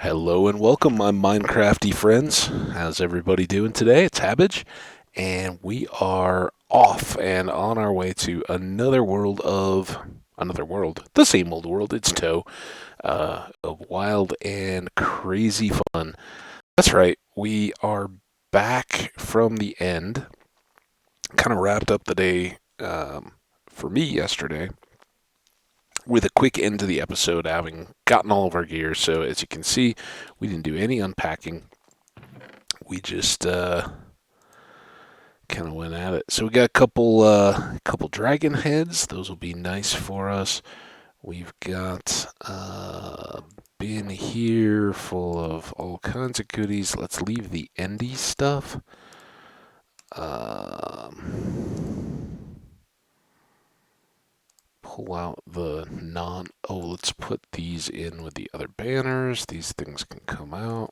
Hello and welcome, my Minecrafty friends. How's everybody doing today? It's Hambbage, and we are off and on our way to another world, the same old world. It's Toe, of wild and crazy fun. That's right, we are back from the end. Kind of wrapped up the day for me yesterday with a quick end to the episode, having gotten all of our gear. So as you can see, we didn't do any unpacking. We just kind of went at it. So we got a couple dragon heads. Those will be nice for us. We've got a bin here full of all kinds of goodies. Let's leave the endy stuff. Pull out the non. Oh, let's put these in with the other banners. These things can come out.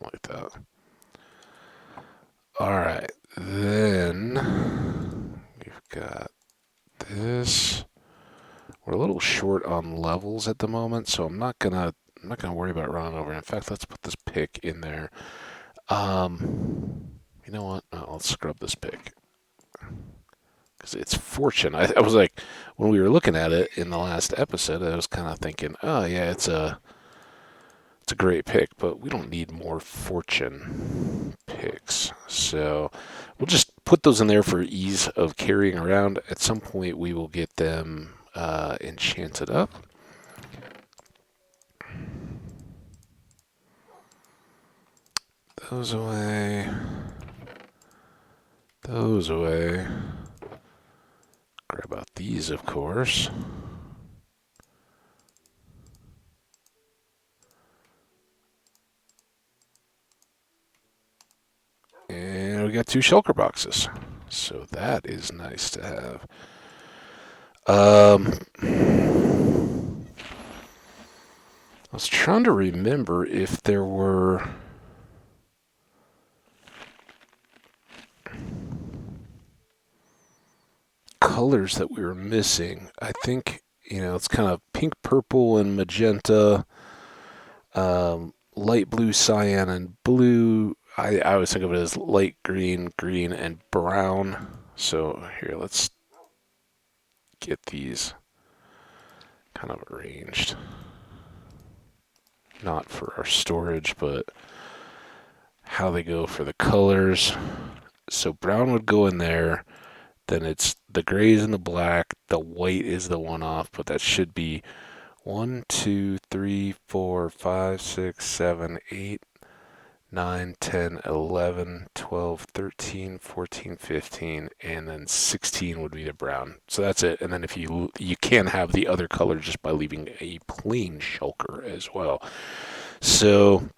Like that. Alright, then we've got this. We're a little short on levels at the moment, so I'm not gonna worry about running over. In fact, let's put this pick in there. You know what? No, let's scrub this pick because it's fortune. I was like, when we were looking at it in the last episode, I was kind of thinking, oh yeah, it's a great pick, but we don't need more fortune picks. So we'll just put those in there for ease of carrying around. At some point, we will get them enchanted up. Those away. Those away. Grab out these, of course. And we got 2 shulker boxes. So that is nice to have. I was trying to remember if there were colors that we were missing. I think, it's kind of pink, purple, and magenta, light blue, cyan, and blue. I always think of it as light green, green, and brown. So here, let's get these kind of arranged. Not for our storage, but how they go for the colors. So brown would go in there. Then it's the grays and the black. The white is the one off, but that should be 1, 2, 3, 4, 5, 6, 7, 8, 9, 10, 11, 12, 13, 14, 15, and then 16 would be the brown. So that's it. And then if you can have the other color just by leaving a plain shulker as well. So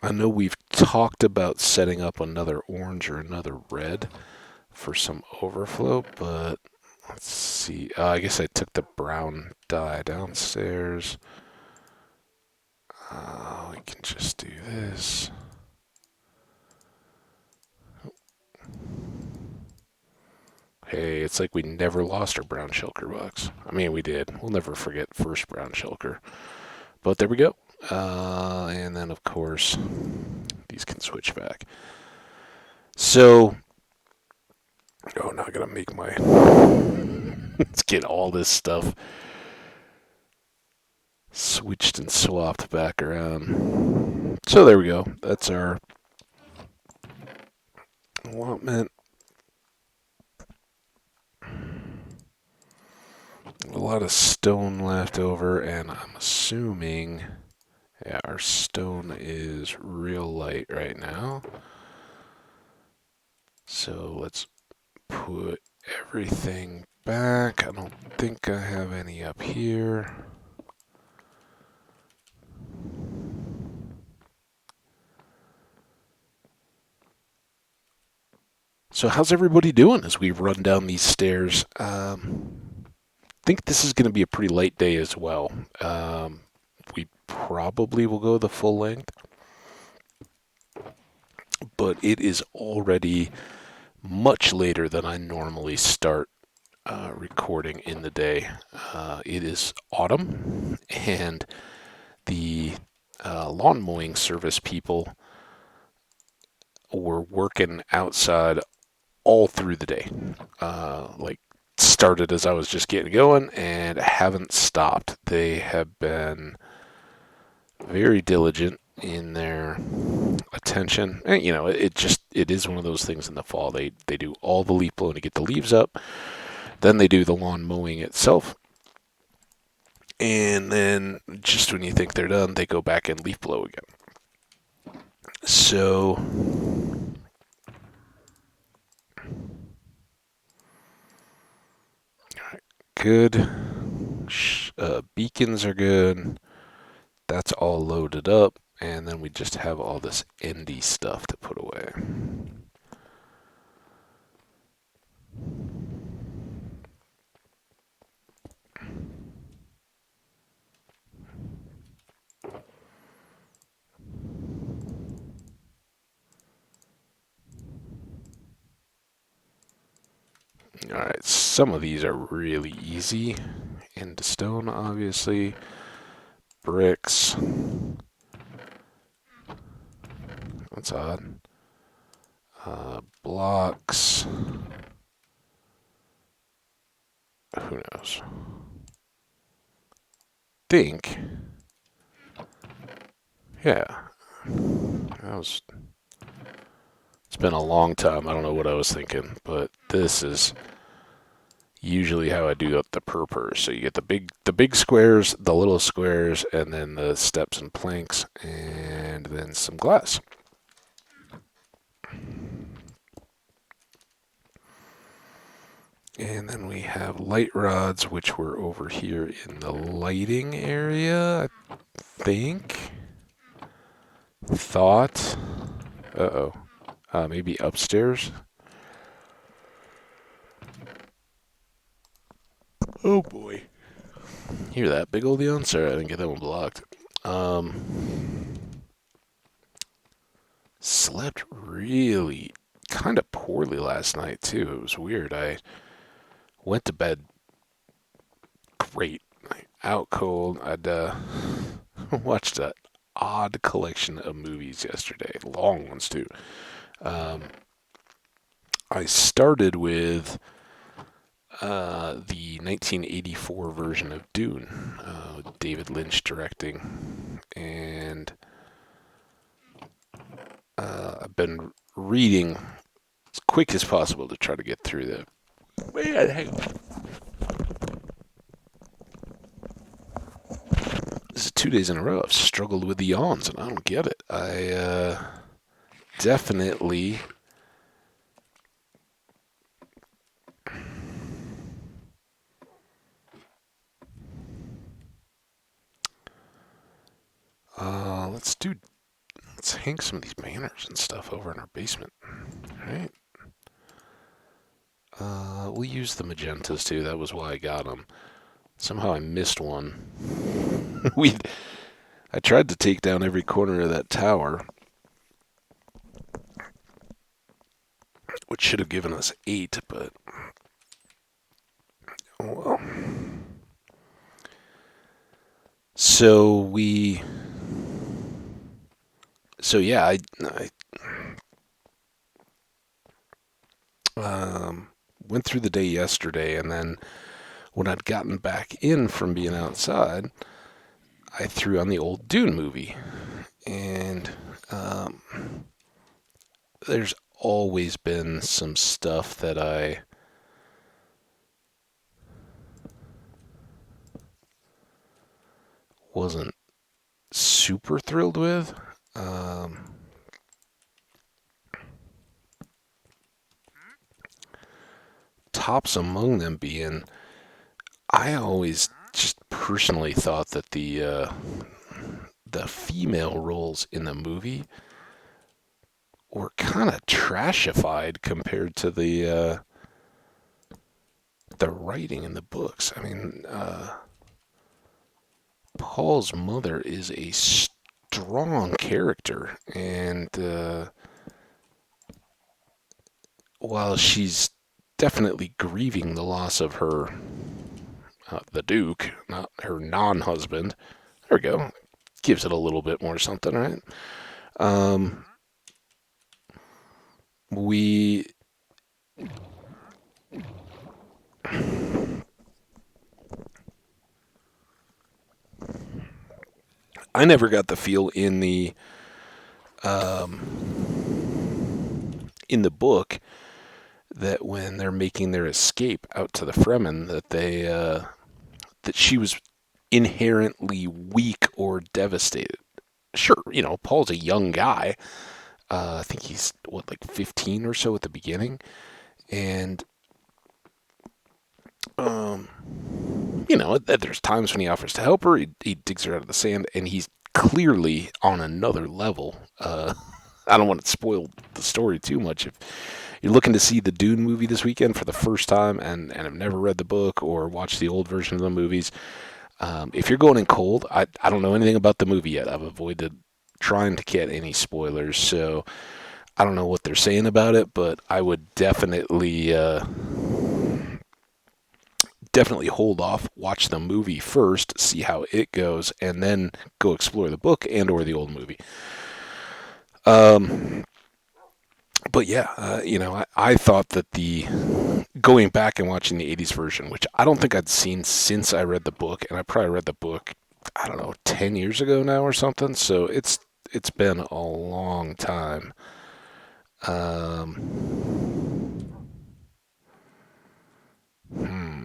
I know we've talked about setting up another orange or another red for some overflow, but let's see. I guess I took the brown dye downstairs. We can just do this. Hey, it's like we never lost our brown shulker box. I mean, we did. We'll never forget first brown shulker. But there we go. And then, of course, these can switch back. So, now I gotta make my. Let's get all this stuff switched and swapped back around. So there we go. That's our allotment. A lot of stone left over, and I'm assuming, yeah, our stone is real light right now. So let's put everything back. I don't think I have any up here. So how's everybody doing as we run down these stairs? Think this is going to be a pretty light day as well. We probably will go the full length. but it is already much later than I normally start recording in the day. It is autumn, and the lawn mowing service people were working outside all through the day. Like, started as I was just getting going and haven't stopped. They have been very diligent in their attention. And, it is one of those things in the fall. They do all the leaf blowing to get the leaves up. Then they do the lawn mowing itself. And then just when you think they're done, they go back and leaf blow again. So good. Beacons are good. That's all loaded up. And then we just have all this indie stuff to put away. Alright, some of these are really easy. Into stone, obviously. Bricks. That's odd. Blocks. Who knows? Think. Yeah. It's been a long time. I don't know what I was thinking, but this is usually how I do the purpurs. So you get the big squares, the little squares, and then the steps and planks, and then some glass. And then we have light rods, which were over here in the lighting area, I think. Thought. Uh-oh. Maybe upstairs. Oh boy. Hear that big old yawn? Sorry, I didn't get that one blocked. Slept really kind of poorly last night, too. It was weird. I went to bed great. Out cold. I'd watched an odd collection of movies yesterday. Long ones, too. I started with the 1984 version of Dune, David Lynch directing, and I've been reading as quick as possible to try to get through that. Man, hang on. This is 2 days in a row I've struggled with the yawns, and I don't get it. I definitely... let's hang some of these banners and stuff over in our basement, right? We'll use the magentas too. That was why I got them. Somehow I missed one. I tried to take down every corner of that tower, which should have given us 8, but oh well. So yeah, I went through the day yesterday, and then when I'd gotten back in from being outside, I threw on the old Dune movie, and there's always been some stuff that I wasn't super thrilled with. Tops among them being, I always just personally thought that the female roles in the movie were kind of trashified compared to the writing in the books. I mean, Paul's mother is a strong character, and while she's definitely grieving the loss of her, the Duke, not her non-husband. There we go. Gives it a little bit more something, right? Um, we, I never got the feel in the book that when they're making their escape out to the Fremen that she was inherently weak or devastated. Sure, Paul's a young guy. I think he's what, like 15 or so at the beginning, and um, there's times when he offers to help her. He digs her out of the sand, and he's clearly on another level. I don't want to spoil the story too much. If you're looking to see the Dune movie this weekend for the first time and have never read the book or watched the old version of the movies, if you're going in cold, I don't know anything about the movie yet. I've avoided trying to get any spoilers, so I don't know what they're saying about it, but I would definitely hold off, watch the movie first, see how it goes, and then go explore the book and or the old movie. Um, but yeah, I thought that the going back and watching the 80s version, which I don't think I'd seen since I read the book, and I probably read the book, I don't know, 10 years ago now or something, so it's been a long time. Um, hmm.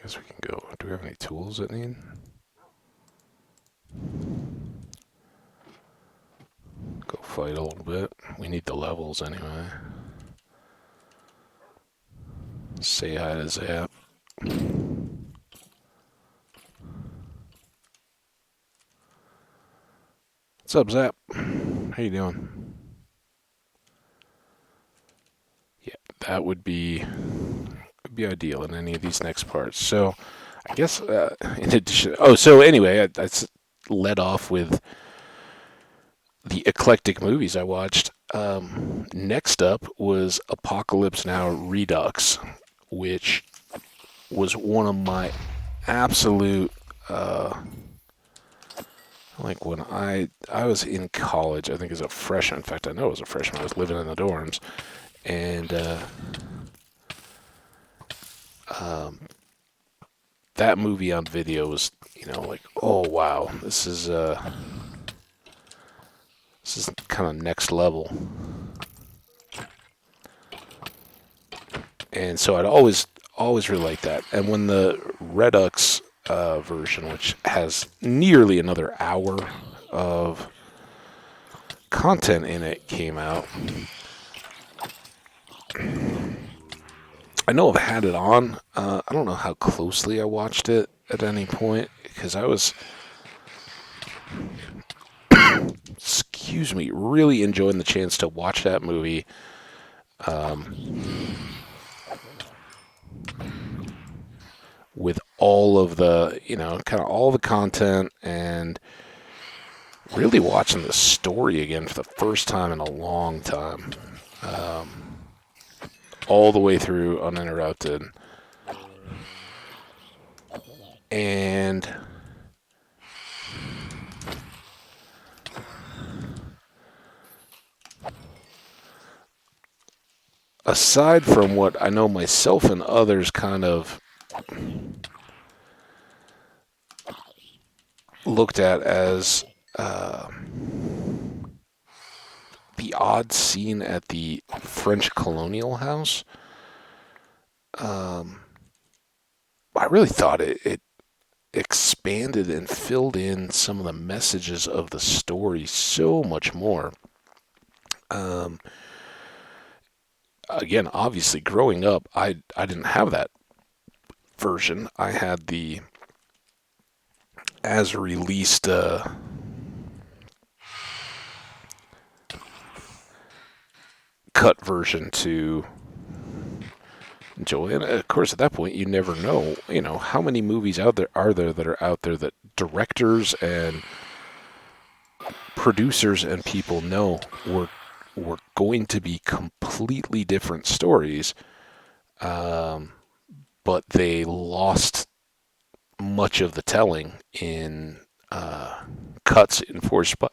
Guess we can go. Do we have any tools that need? Go fight a little bit. We need the levels anyway. Say hi to Zap. What's up, Zap? How you doing? Yeah, that would be ideal in any of these next parts. So, I guess in addition. Oh, so anyway, I led off with the eclectic movies I watched. Next up was Apocalypse Now Redux, which was one of my absolute like when I was in college. I think as a freshman. In fact, I know as a freshman. I was living in the dorms, and um, that movie on video was, like, oh wow, this is kind of next level. And so I'd always really liked that. And when the Redux version, which has nearly another hour of content in it, came out, I know I've had it on. I don't know how closely I watched it at any point because I was, excuse me, really enjoying the chance to watch that movie. Um, with all of the, kind of all the content and really watching the story again for the first time in a long time. Um, all the way through uninterrupted. And aside from what I know myself and others kind of looked at as uh, the odd scene at the French colonial house, um, I really thought it expanded and filled in some of the messages of the story so much more. Um, Again, obviously, growing up, I didn't have that version. I had the as released cut version to enjoy. And of course, at that point, you never know, how many movies out there are there that are out there that directors and producers and people know were going to be completely different stories, but they lost much of the telling in cuts enforced by,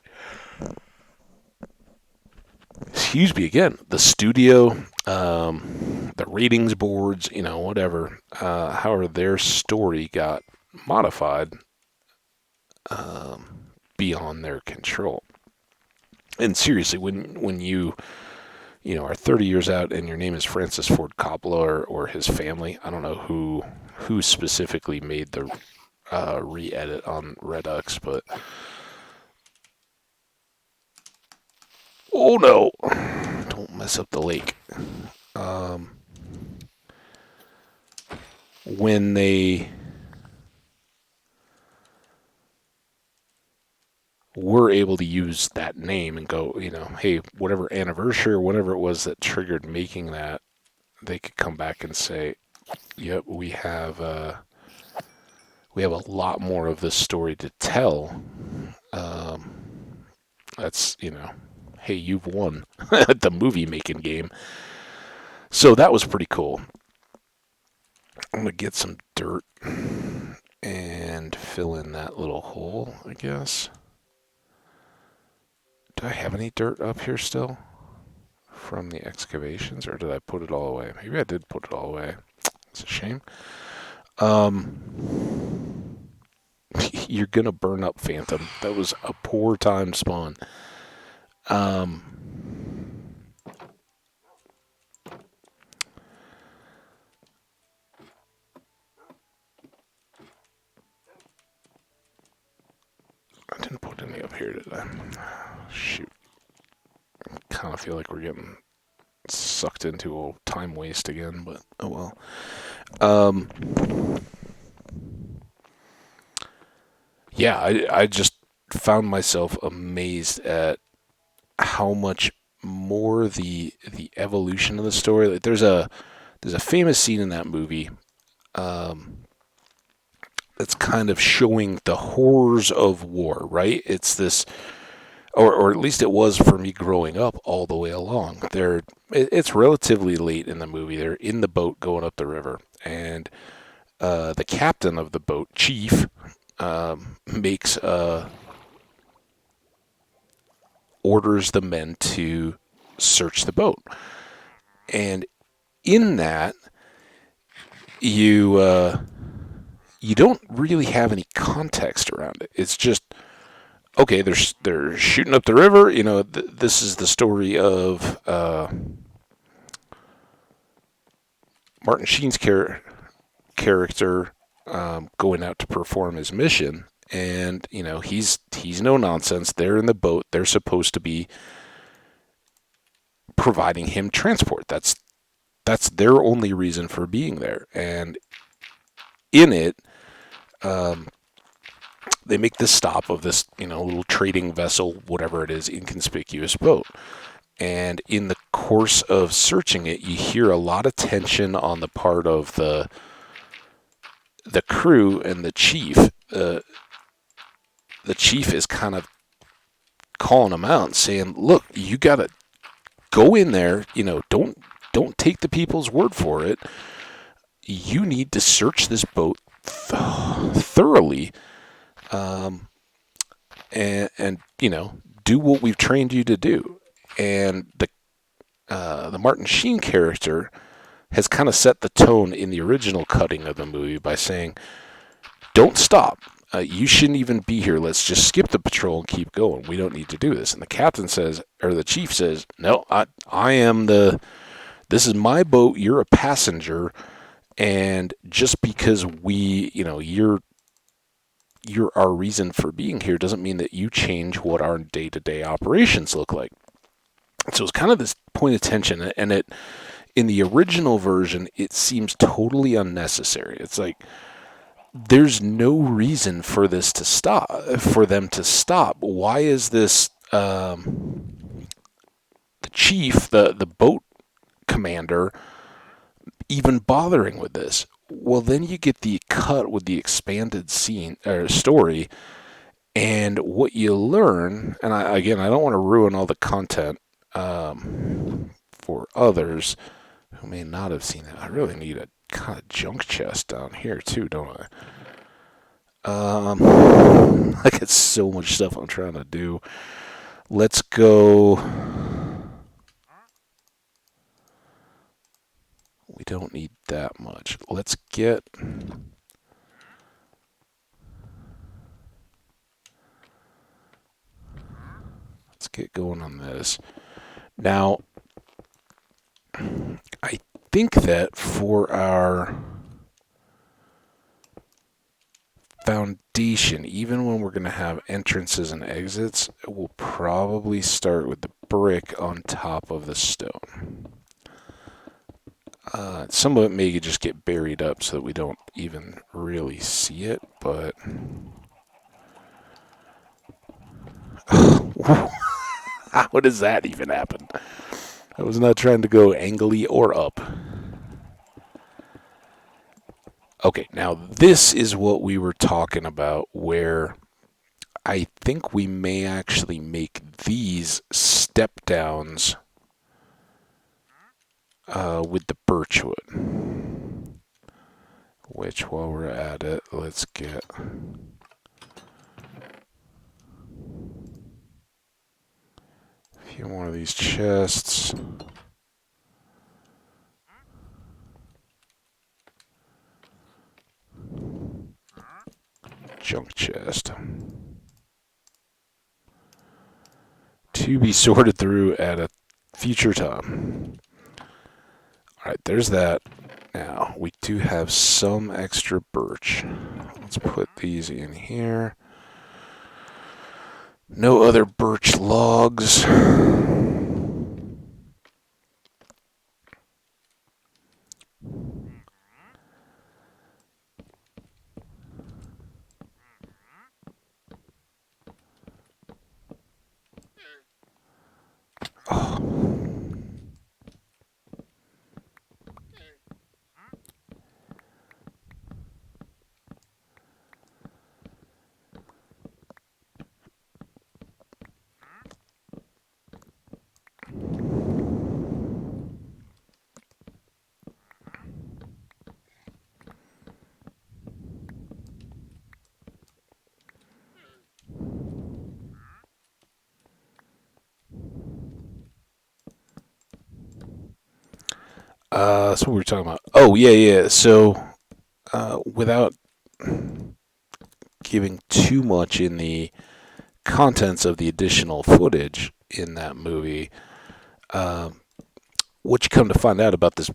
excuse me again, the studio, the ratings boards, whatever, however their story got modified beyond their control. And seriously, when you are 30 years out and your name is Francis Ford Coppola or his family, I don't know who specifically made the re-edit on Redux, but oh no, don't mess up the lake. When they were able to use that name and go, hey, whatever anniversary or whatever it was that triggered making that, they could come back and say, yep, we have a lot more of this story to tell. That's, hey, you've won at the movie making game. So that was pretty cool. I'm going to get some dirt and fill in that little hole, I guess. Do I have any dirt up here still from the excavations, or did I put it all away? Maybe I did put it all away. It's a shame. You're going to burn up, Phantom. That was a poor time spawn. I didn't put any up here, did I? Shoot. I kind of feel like we're getting sucked into a time waste again, but oh well. Yeah, I just found myself amazed at how much more the evolution of the story. Like there's a famous scene in that movie that's kind of showing the horrors of war, right? It's this, or at least it was for me growing up all the way along. It's relatively late in the movie. They're in the boat going up the river, and the captain of the boat, Chief, makes orders the men to search the boat. And in that, you don't really have any context around it. It's just, okay, they're shooting up the river. This is the story of Martin Sheen's character going out to perform his mission. And, he's no nonsense. They're in the boat. They're supposed to be providing him transport. That's their only reason for being there. And in it, they make this stop of this, little trading vessel, whatever it is, inconspicuous boat. And in the course of searching it, you hear a lot of tension on the part of the crew and the chief. The chief is kind of calling them out and saying, look, you got to go in there, don't take the people's word for it. You need to search this boat thoroughly, and do what we've trained you to do. And the Martin Sheen character has kind of set the tone in the original cutting of the movie by saying, don't stop. You shouldn't even be here. Let's just skip the patrol and keep going. We don't need to do this. And the captain says, or the chief says, no, I am this is my boat. You're a passenger. And just because you're our reason for being here doesn't mean that you change what our day-to-day operations look like. So it's kind of this point of tension, and it, in the original version, it seems totally unnecessary. It's like, there's no reason for this to stop, for them to stop. Why is this, the chief, the boat commander even bothering with this. Well, then you get the cut with the expanded scene or story, and what you learn. And again, I don't want to ruin all the content for others who may not have seen it. I really need a kind of junk chest down here too, don't I? I got so much stuff I'm trying to do. Let's go. We don't need that much. Let's get going on this. Now, I think that for our foundation, even when we're going to have entrances and exits, we'll probably start with the brick on top of the stone. Some of it may just get buried up so that we don't even really see it, but how does that even happen? I was not trying to go angly or up. Okay, now this is what we were talking about, where I think we may actually make these step downs with the birchwood. Which, while we're at it, let's get a few more of these chests. Junk chest. To be sorted through at a future time. Alright, there's that. Now, we do have some extra birch. Let's put these in here. No other birch logs. That's what we were talking about. Oh, yeah. So, without giving too much in the contents of the additional footage in that movie, what you come to find out about this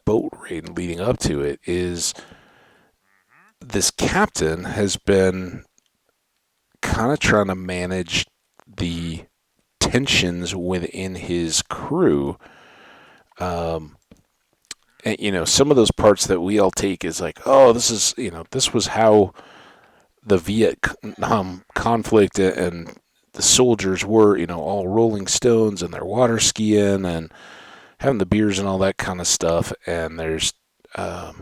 boat raid leading up to it is this captain has been kind of trying to manage the tensions within his crew. And, some of those parts that we all take is like, oh, this was how the Vietnam conflict and the soldiers were, all rolling stones and their water skiing and having the beers and all that kind of stuff. And there's a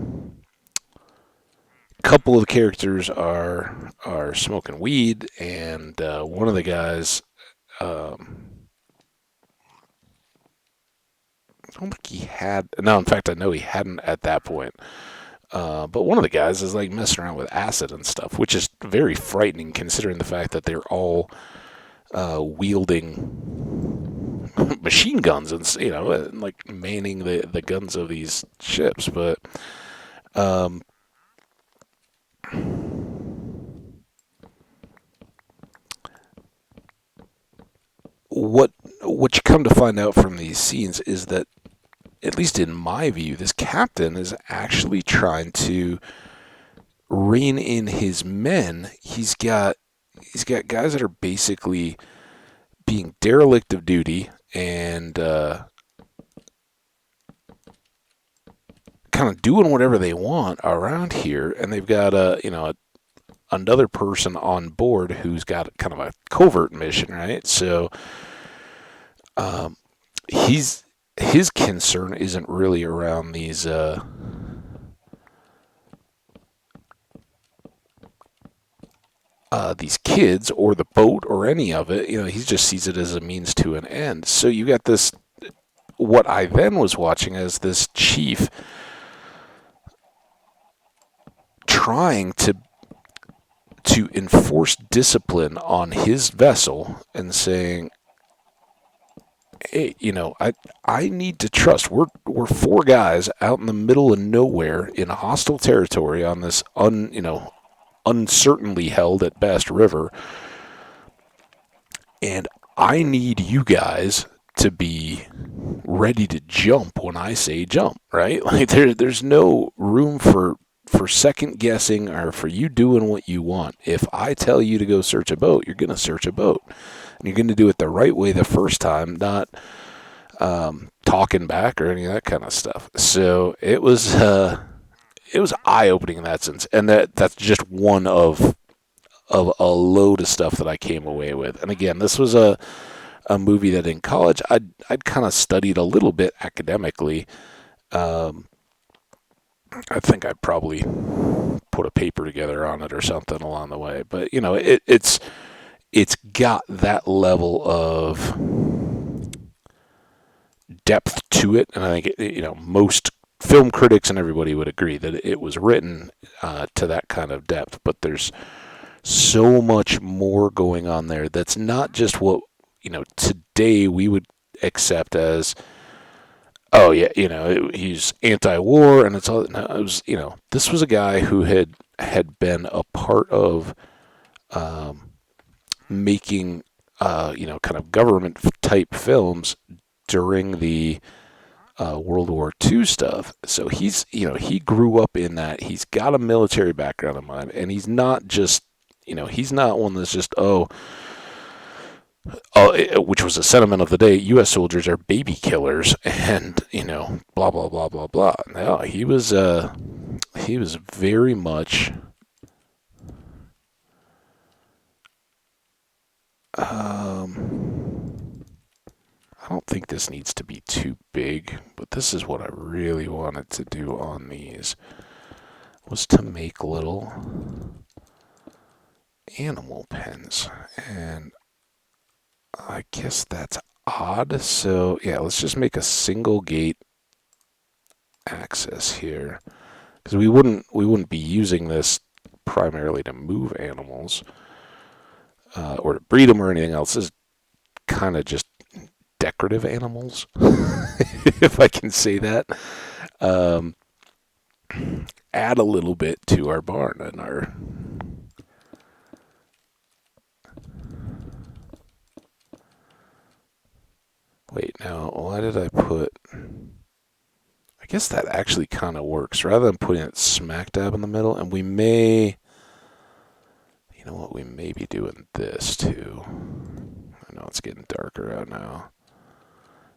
couple of the characters are smoking weed, and one of the guys, I don't think he had. No, in fact, I know he hadn't at that point. But one of the guys is like messing around with acid and stuff, which is very frightening considering the fact that they're all wielding machine guns and like manning the guns of these ships. But what you come to find out from these scenes is that, at least in my view, this captain is actually trying to rein in his men. He's got guys that are basically being derelict of duty and kind of doing whatever they want around here, and they've got another person on board who's got kind of a covert mission, right? So he's his concern isn't really around these kids or the boat or any of it. You know, he just sees it as a means to an end. So you got this. What I then was watching as this chief trying to enforce discipline on his vessel and saying, hey, you know, I need to trust. We're four guys out in the middle of nowhere in hostile territory on this uncertainly held at best river, and I need you guys to be ready to jump when I say jump, right? Like there's no room for second guessing or for you doing what you want. If I tell you to go search a boat, you're going to search a boat. And you're going to do it the right way the first time, not talking back or any of that kind of stuff. So it was eye-opening in that sense. And that's just one of a load of stuff that I came away with. And again, this was a movie that in college I'd kind of studied a little bit academically. I think I probably put a paper together on it or something along the way. But you know, it's got that level of depth to it, and I think most film critics and everybody would agree that it was written to that kind of depth. But there's so much more going on there that's not just what today we would accept as, oh yeah, he's anti-war and it's all. No, it was, this was a guy who had been a part of making kind of government type films during the World War II stuff. So he grew up in that. He's got a military background in mind, and he's not just he's not one that's just which was a sentiment of the day. U.S. soldiers are baby killers, and blah blah blah blah blah. No, he was very much. I don't think this needs to be too big, but this is what I really wanted to do on these, was to make little animal pens. And I guess that's odd. So yeah, let's just make a single gate access here, because we wouldn't be using this primarily to move animals or to breed them or anything else. This is kind of just decorative animals, if I can say that. Add a little bit to our barn and our. Wait, now, why did I put... I guess that actually kind of works, rather than putting it smack dab in the middle. And we may... You know what? We may be doing this, too. I know it's getting darker out now.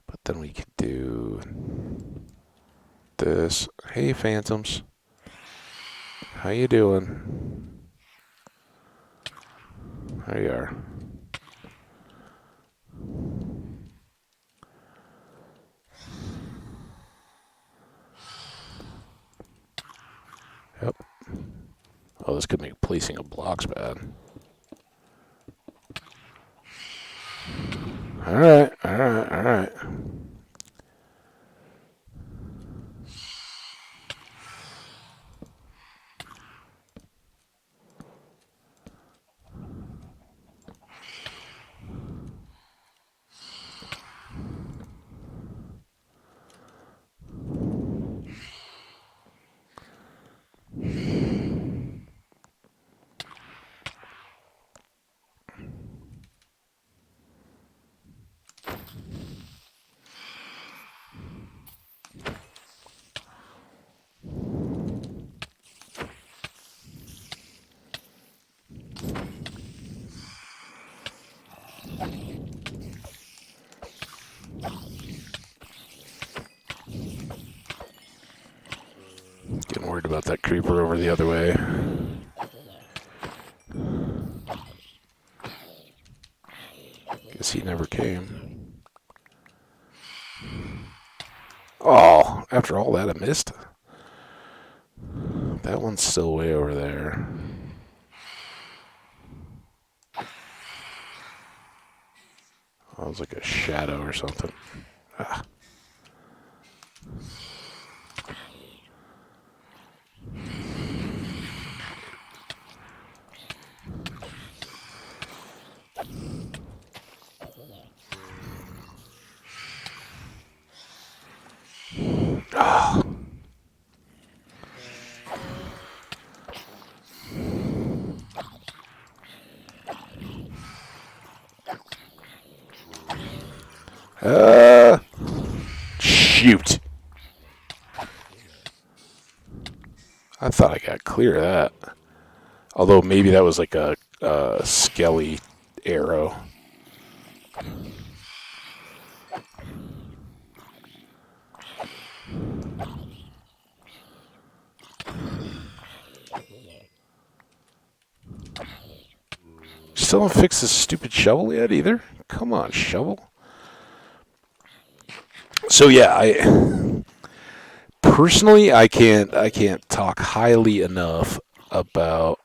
But then we could do... this. Hey, Phantoms. How you doing? There you are. Yep. Oh, this could make placing of blocks bad. Alright, alright, alright. Getting worried about that creeper over the other way. Guess he never came. after all that I missed. That one's still way over there. That was like a shadow or something. Ah. Ah. Shoot. I thought I got clear of that. Although maybe that was like a skelly arrow. Still haven't fixed this stupid shovel yet either? Come on, shovel. So yeah, I personally I can't talk highly enough about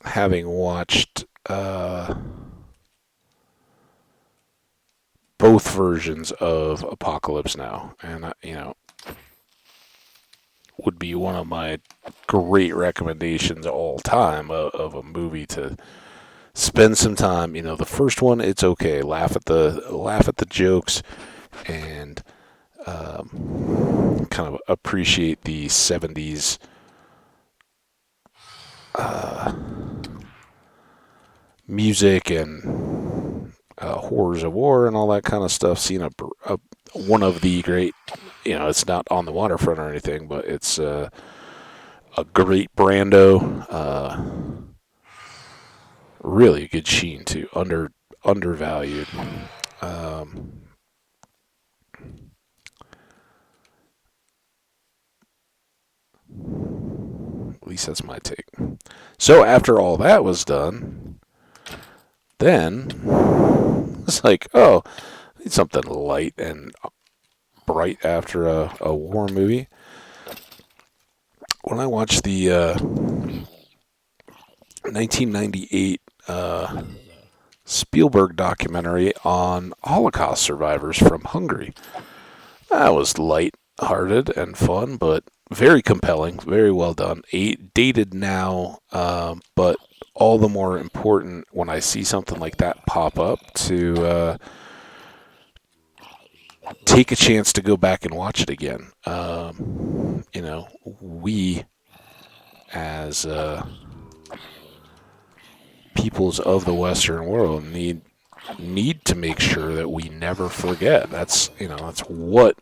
having watched both versions of Apocalypse Now, and would be one of my great recommendations all time of a movie to spend some time. The first one, it's okay, laugh at the jokes, and kind of appreciate the '70s music and horrors of war and all that kind of stuff. Seeing one of the great, it's not on the waterfront or anything, but it's a great Brando. Really a good sheen too. Undervalued. At least that's my take. So after all that was done, then it's like, oh, I need something light and bright after a war movie. When I watched the 1998 Spielberg documentary on Holocaust survivors from Hungary, that was light-hearted and fun, but very compelling, very well done. Dated now, but all the more important when I see something like that pop up to take a chance to go back and watch it again. We as peoples of the Western world need to make sure that we never forget. That's what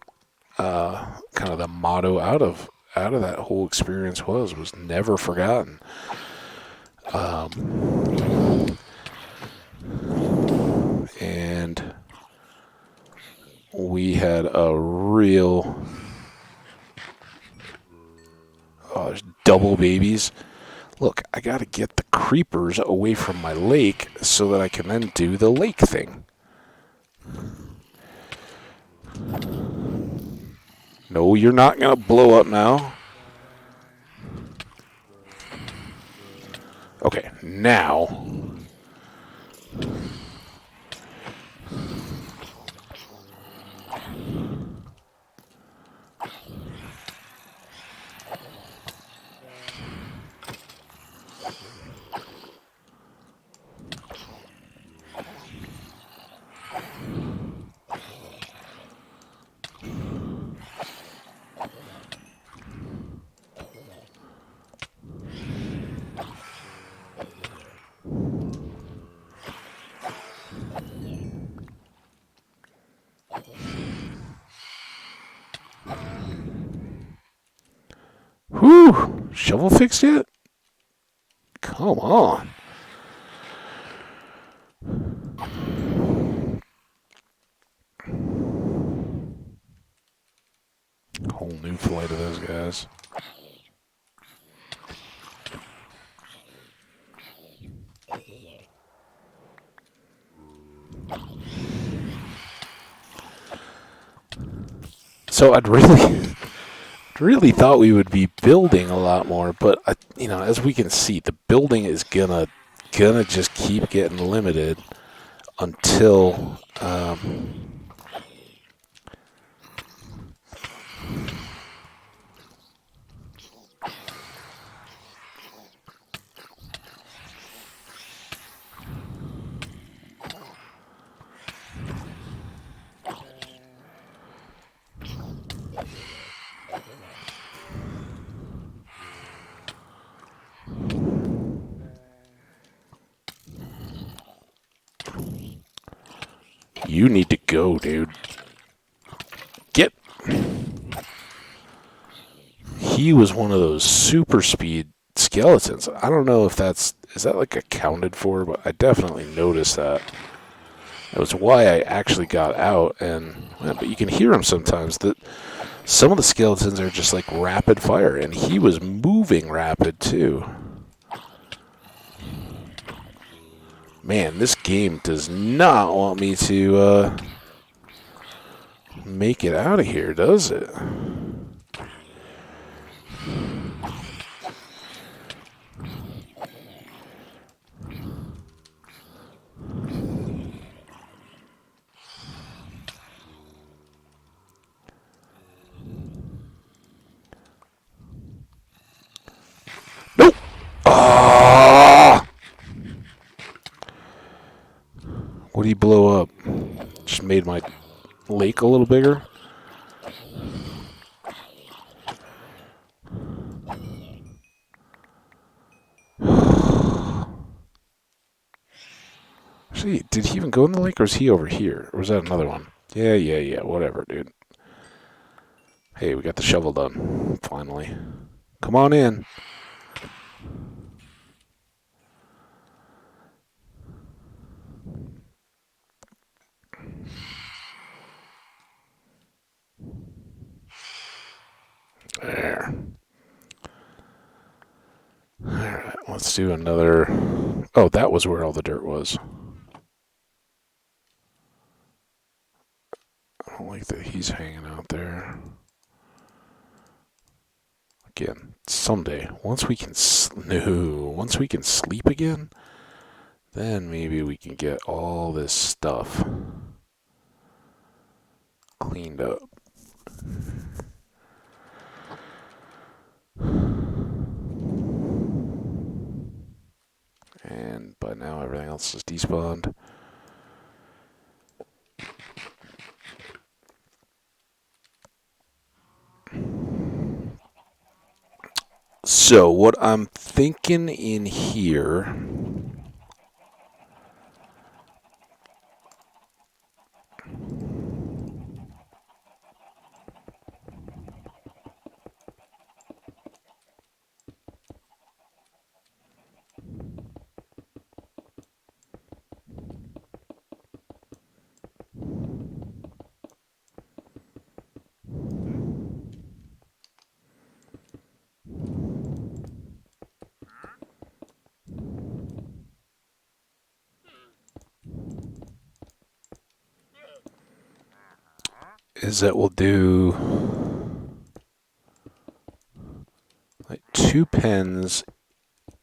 kind of the motto out of that whole experience was never forgotten. And we had a real double babies. Look, I got to get the creepers away from my lake so that I can then do the lake thing. No, you're not going to blow up now. Okay, now. Whew, shovel fixed yet? Come on. Whole new flight of those guys. So I'd really thought we would be building a lot more, but as we can see, the building is gonna just keep getting limited until you need to go, dude. Get. He was one of those super speed skeletons. I don't know if is that like accounted for, but I definitely noticed that. That was why I actually got out, but you can hear him sometimes. That some of the skeletons are just like rapid fire, and he was moving rapid too. Man, this game does not want me to make it out of here, does it? Nope. Ah! What do you blow up? Just made my lake a little bigger. Actually, did he even go in the lake, or is he over here? Or was that another one? Yeah, whatever, dude. Hey, we got the shovel done, finally. Come on in. There. Alright, let's do another... Oh, that was where all the dirt was. I don't like that he's hanging out there. Again, someday, once we can sleep again, then maybe we can get all this stuff cleaned up. And by now everything else is despawned. So what I'm thinking in here... is that we'll do like 2 pens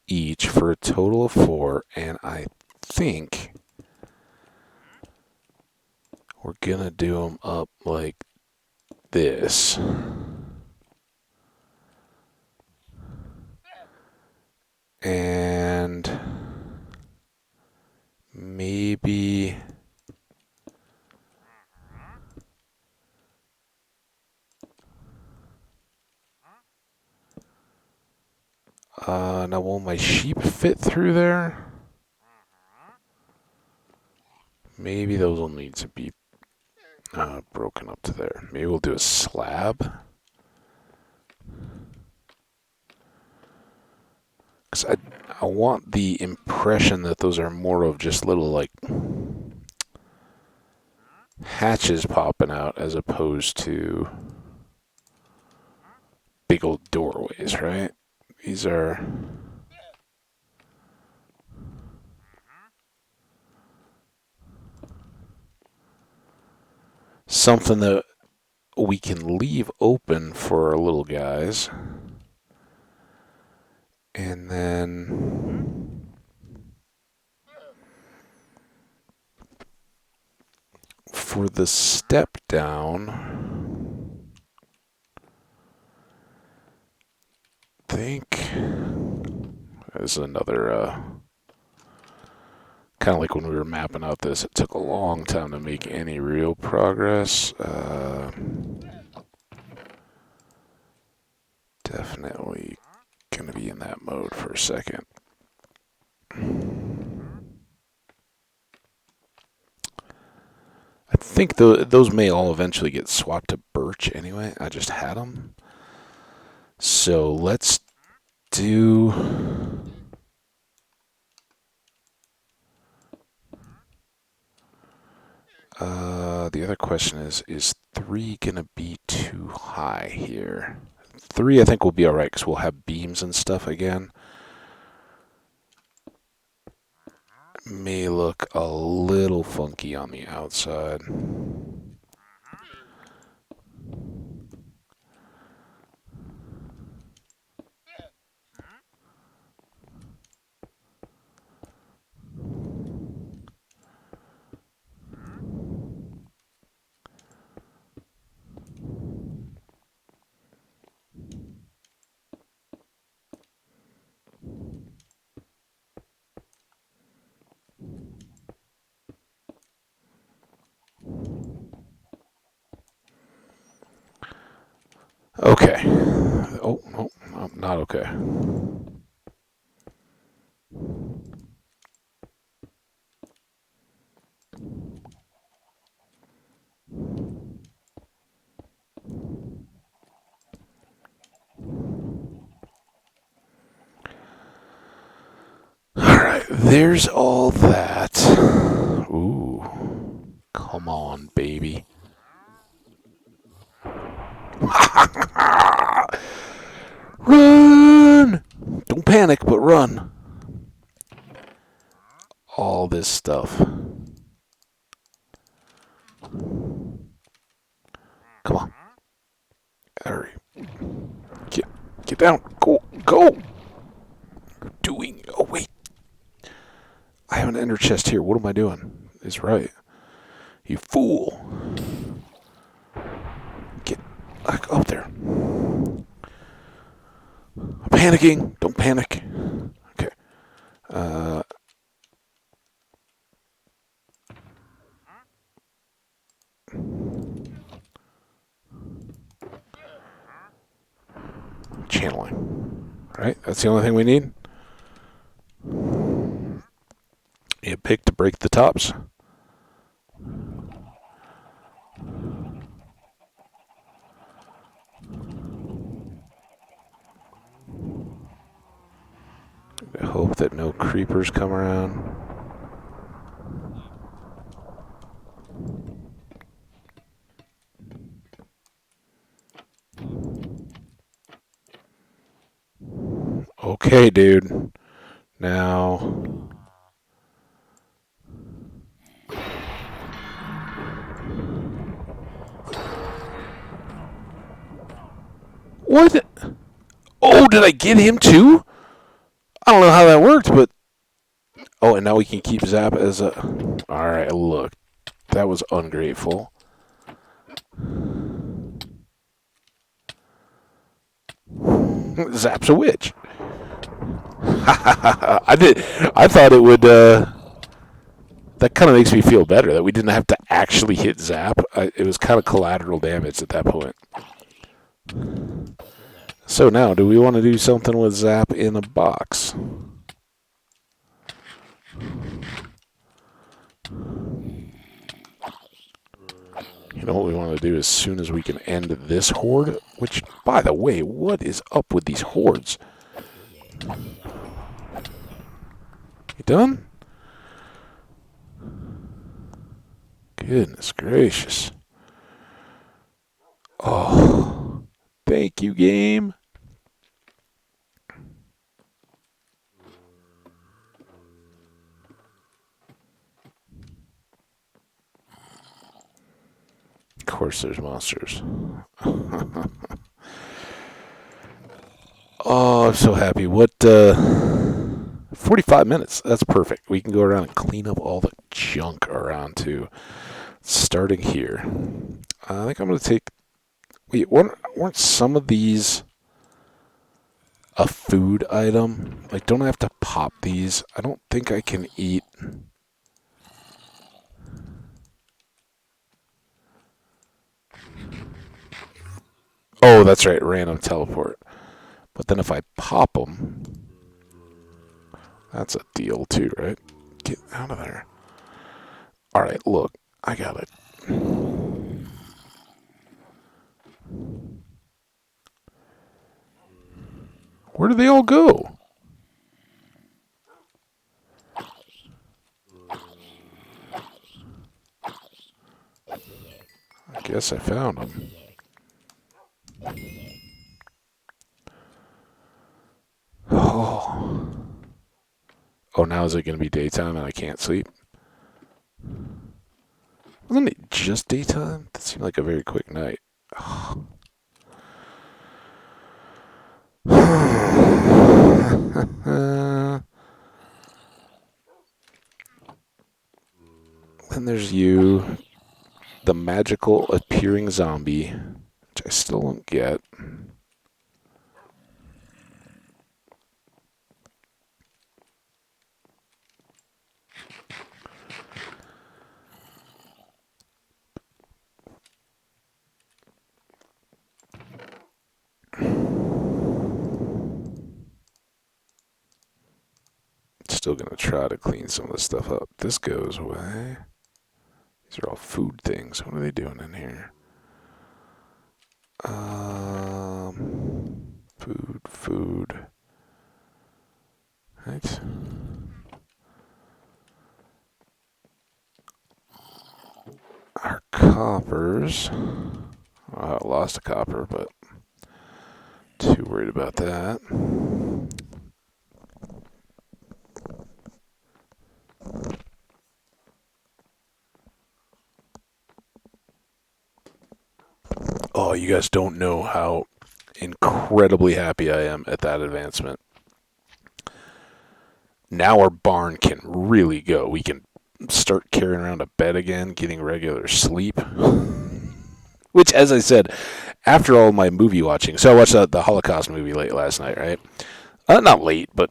each for a total of 4, and I think we're gonna do them up like this. And maybe... now will my sheep fit through there? Maybe those will need to be broken up to there. Maybe we'll do a slab. Because I want the impression that those are more of just little, like, hatches popping out as opposed to big old doorways, right? These are... something that we can leave open for our little guys. And then for the step down, I think this is another, kind of like when we were mapping out this, it took a long time to make any real progress. Definitely going to be in that mode for a second. I think those may all eventually get swapped to birch anyway. I just had them. So let's do... the other question is 3 going to be too high here? 3 I think will be alright because we'll have beams and stuff again. May look a little funky on the outside. Okay. Oh, no, not okay. Alright, there's all that. Ooh. Come on, baby. Run! Don't panic, but run. All this stuff. Come on. Hurry. Get down. Go. Doing. Oh, wait. I have an ender chest here. What am I doing? It's right. You fool. Get up there. I'm panicking. Don't panic. Okay. Channeling. Right? That's the only thing we need. You pick to break the tops. I hope that no creepers come around. Okay, dude. Now... What? Oh, did I get him too? I don't know how that worked, but... Oh, and now we can keep Zap as a... Alright, look. That was ungrateful. Zap's a witch. I thought it would... That kind of makes me feel better that we didn't have to actually hit Zap. It was kind of collateral damage at that point. So now, do we want to do something with Zap in a box? You know what we want to do as soon as we can end this horde? Which, by the way, what is up with these hordes? You done? Goodness gracious. Oh, thank you, game. course there's monsters. Oh, I'm so happy. 45 minutes. That's perfect. We can go around and clean up all the junk around too. Starting here. I think I'm going to take... Wait, weren't some of these a food item? Like, don't I have to pop these? I don't think I can eat... Oh, that's right. Random teleport. But then if I pop them... That's a deal too, right? Get out of there. Alright, look. I got it. Where do they all go? I guess I found them. Oh. Oh, now is it going to be daytime and I can't sleep? Wasn't it just daytime? That seemed like a very quick night. Oh. Then there's you, the magical appearing zombie, which I still don't get. Still gonna try to clean some of this stuff up. This goes away. These are all food things. What are they doing in here? Food. Right. Our coppers. I lost a copper, but too worried about that. Oh, you guys don't know how incredibly happy I am at that advancement. Now our barn can really go. We can start carrying around a bed again, getting regular sleep. Which, as I said, after all my movie watching, so I watched the Holocaust movie late last night, right? Not late, but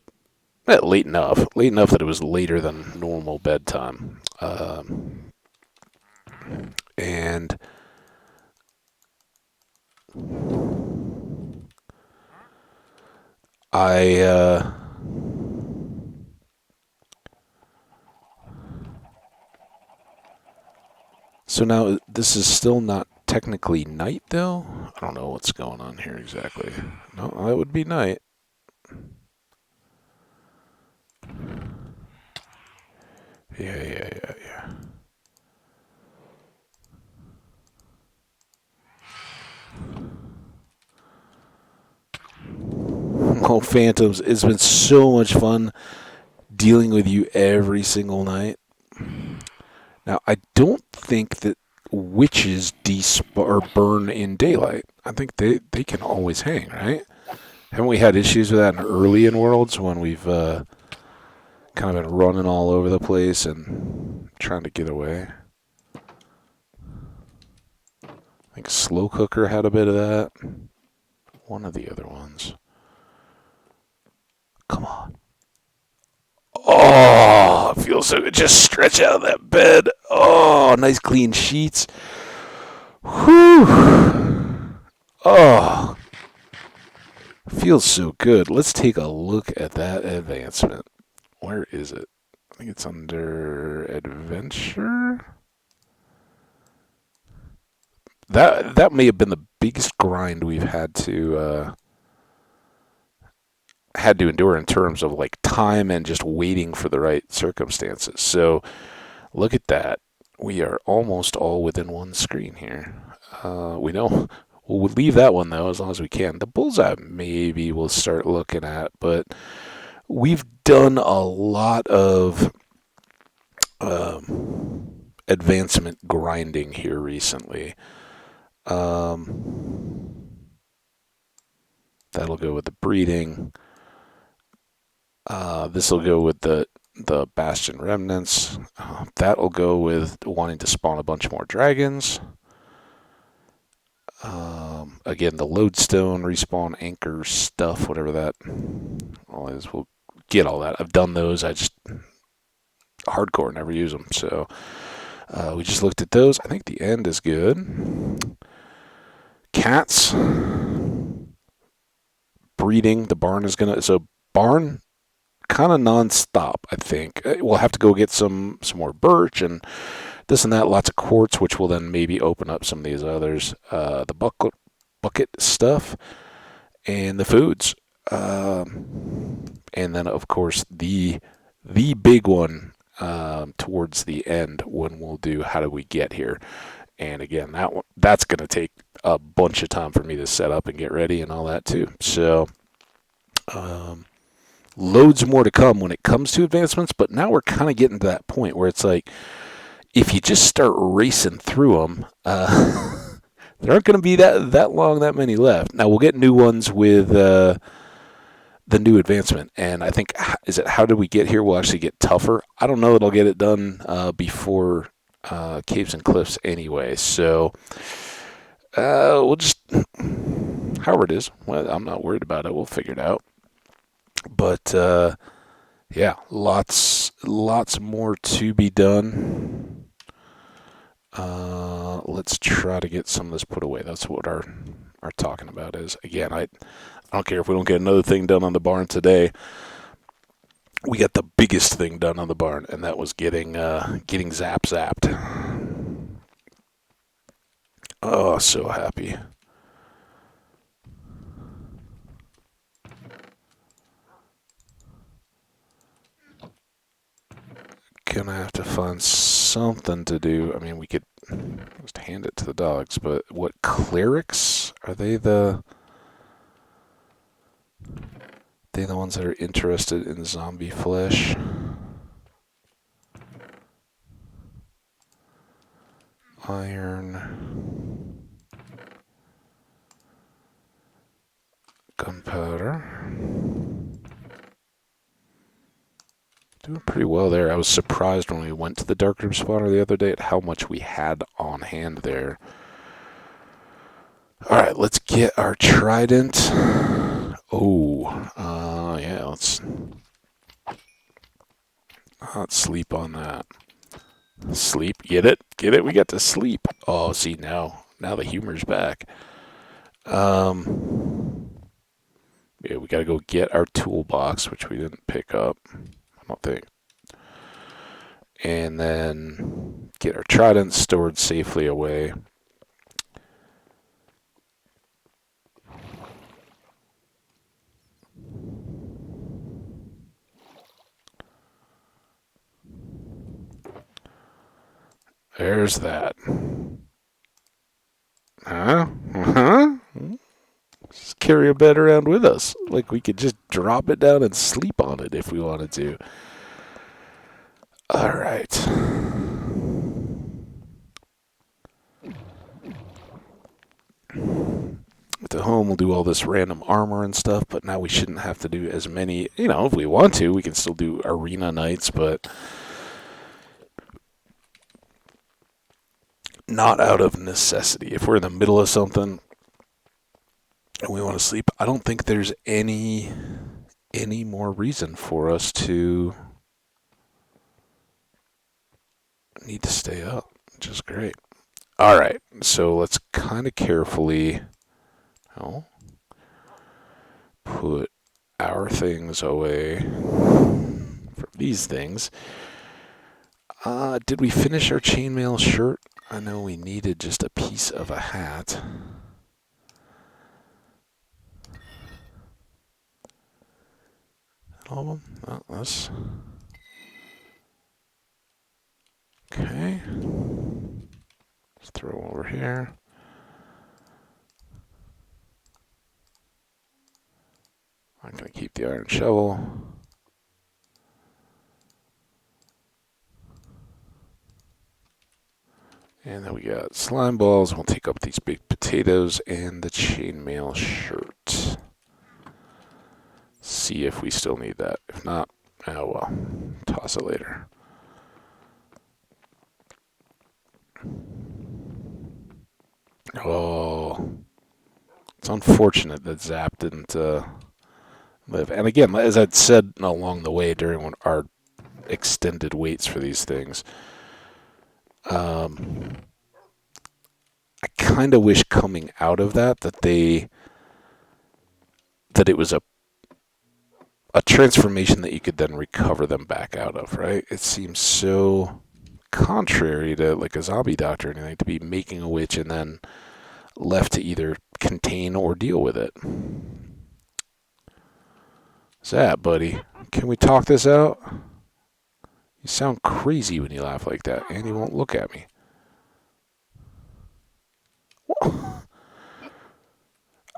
late enough. Late enough that it was later than normal bedtime. And I so now this is still not technically night though. I don't know what's going on here exactly. No, that would be night. Yeah. Oh, Phantoms, it's been so much fun dealing with you every single night. Now, I don't think that witches or burn in daylight. I think they can always hang, right? Haven't we had issues with that in early in Worlds when we've kind of been running all over the place and trying to get away? I think Slow Cooker had a bit of that. One of the other ones. Come on. Oh, it feels so good. Just stretch out of that bed. Oh, nice clean sheets. Whew. Oh, feels so good. Let's take a look at that advancement. Where is it? I think it's under adventure. That may have been the biggest grind we've had to endure in terms of like time and just waiting for the right circumstances. So look at that. We are almost all within one screen here. We know we'll leave that one though as long as we can. The bullseye maybe we'll start looking at, but we've done a lot of advancement grinding here recently. That'll go with the breeding. This will go with the Bastion Remnants. That'll go with wanting to spawn a bunch more dragons. Again, the lodestone, respawn, anchor stuff, whatever that all is, we'll get all that. I've done those. I just hardcore never use them. So we just looked at those. I think the end is good. Cats breeding. The barn is gonna barn kind of non-stop. I think we'll have to go get some more birch and this and that. Lots of quartz, which will then maybe open up some of these others. The bucket stuff and the foods, and then of course the big one towards the end when we'll do how do we get here. And again, that's going to take a bunch of time for me to set up and get ready and all that too. So loads more to come when it comes to advancements, but now we're kind of getting to that point where it's like if you just start racing through them, there aren't going to be that many left. Now we'll get new ones with the new advancement, and I think how did we get here? We'll actually get tougher. I don't know that I'll get it done before Caves and Cliffs anyway. So we'll just however it is. Well, I'm not worried about it. We'll figure it out. But yeah, lots more to be done. Let's try to get some of this put away. That's what our talking about is. Again, I don't care if we don't get another thing done on the barn today. We got the biggest thing done on the barn, and that was getting zapped. Oh, so happy. Gonna have to find something to do. I mean, we could just hand it to the dogs, but what clerics are they? The ones that are interested in zombie flesh? Iron, gunpowder. Doing pretty well there. I was surprised when we went to the darkroom spawner the other day at how much we had on hand there. Alright, let's get our trident. Oh, yeah, let's sleep on that. Sleep, get it? We got to sleep. Oh, see, now the humor's back. Yeah, we gotta go get our toolbox, which we didn't pick up, I don't think. And then get our trident stored safely away. There's that. Huh? Just carry a bed around with us. Like we could just drop it down and sleep on it if we wanted to. Alright. At home, we'll do all this random armor and stuff, but now we shouldn't have to do as many. You know, if we want to, we can still do arena nights, but not out of necessity. If we're in the middle of something and we want to sleep, I don't think there's any more reason for us to need to stay up, which is great. All right, so let's kind of carefully put our things away from these things. Did we finish our chainmail shirt? I know we needed just a piece of a hat. All of them? Oh, that's okay. Let's throw them over here. I'm going to keep the iron shovel. And then we got slime balls. We'll take up these big potatoes and the chainmail shirt. See if we still need that. If not, oh well. Toss it later. Oh, it's unfortunate that Zap didn't live. And again, as I'd said along the way during our extended waits for these things, I kind of wish coming out of that it was a transformation that you could then recover them back out of, right? It seems so contrary to like a zombie doctor or anything to be making a witch and then left to either contain or deal with it. What's that, buddy? Can we talk this out? You sound crazy when you laugh like that, and you won't look at me.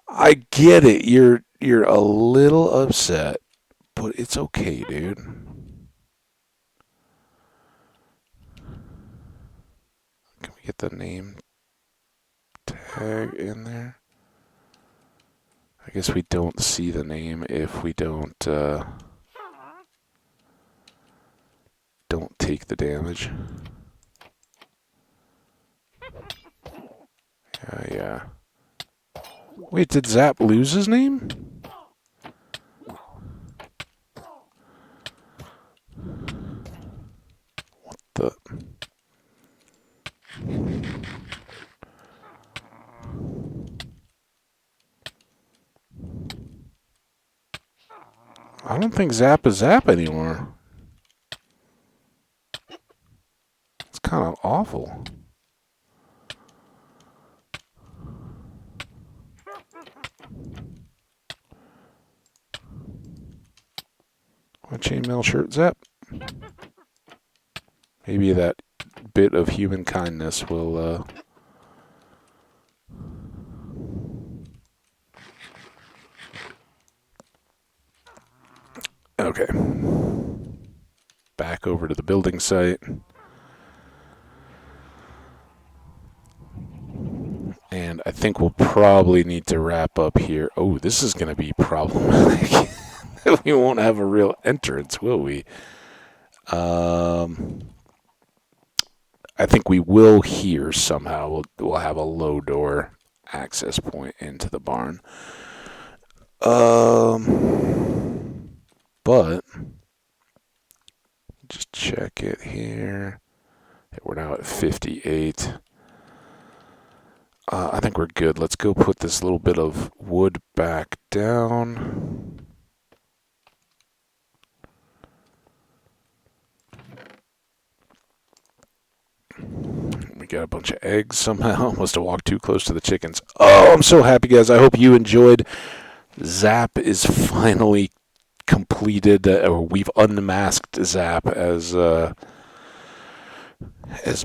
I get it. You're a little upset, but it's okay, dude. Can we get the name tag in there? I guess we don't see the name if we don't take the damage. Yeah. Wait, did Zap lose his name? What the? I don't think Zap is Zap anymore. It's kind of awful. My chainmail shirt, Zap. Maybe that bit of human kindness will. Okay. Back over to the building site. And I think we'll probably need to wrap up here. Oh, this is going to be problematic. We won't have a real entrance, will we? I think we will here somehow. We'll have a low door access point into the barn. But just check it here. We're now at 58. I think we're good. Let's go put this little bit of wood back down. We got a bunch of eggs somehow. Must have walked too close to the chickens. Oh, I'm so happy, guys. I hope you enjoyed. Zap is finally completed. We've unmasked Zap as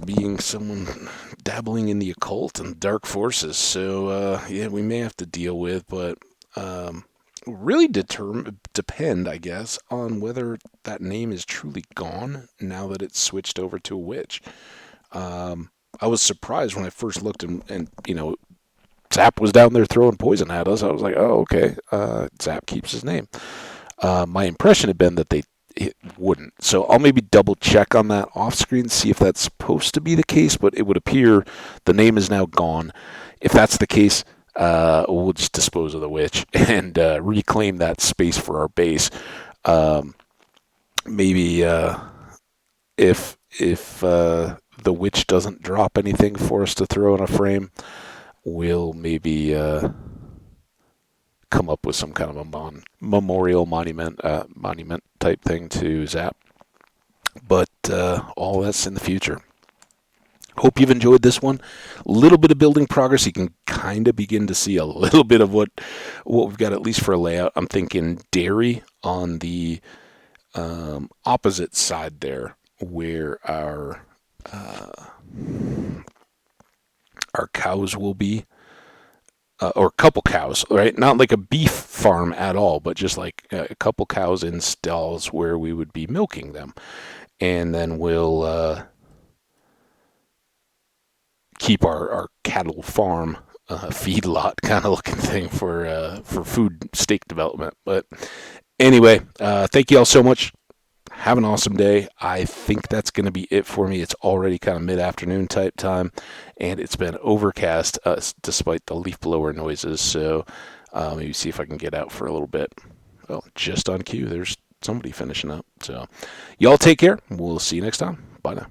being someone dabbling in the occult and dark forces. So, yeah, we may have to deal with, but really depend, I guess, on whether that name is truly gone now that it's switched over to a witch. I was surprised when I first looked and Zap was down there throwing poison at us. I was like, oh, okay, Zap keeps his name. My impression had been that it wouldn't. So I'll maybe double check on that off screen, see if that's supposed to be the case, but it would appear the name is now gone. If that's the case, we'll just dispose of the witch and reclaim that space for our base. Maybe if the witch doesn't drop anything for us to throw in a frame, we'll maybe come up with some kind of a memorial monument type thing to Zap. But all that's in the future. Hope you've enjoyed this one. A little bit of building progress. You can kind of begin to see a little bit of what we've got, at least for a layout. I'm thinking dairy on the opposite side there, where our cows will be, or a couple cows, right? Not like a beef farm at all, but just like a couple cows in stalls where we would be milking them. And then we'll keep our cattle farm feedlot kind of looking thing for food steak development. But anyway, thank you all so much. Have an awesome day. I think that's going to be it for me. It's already kind of mid-afternoon type time, and it's been overcast despite the leaf blower noises. So maybe see if I can get out for a little bit. Well, just on cue, there's somebody finishing up. So y'all take care. We'll see you next time. Bye now.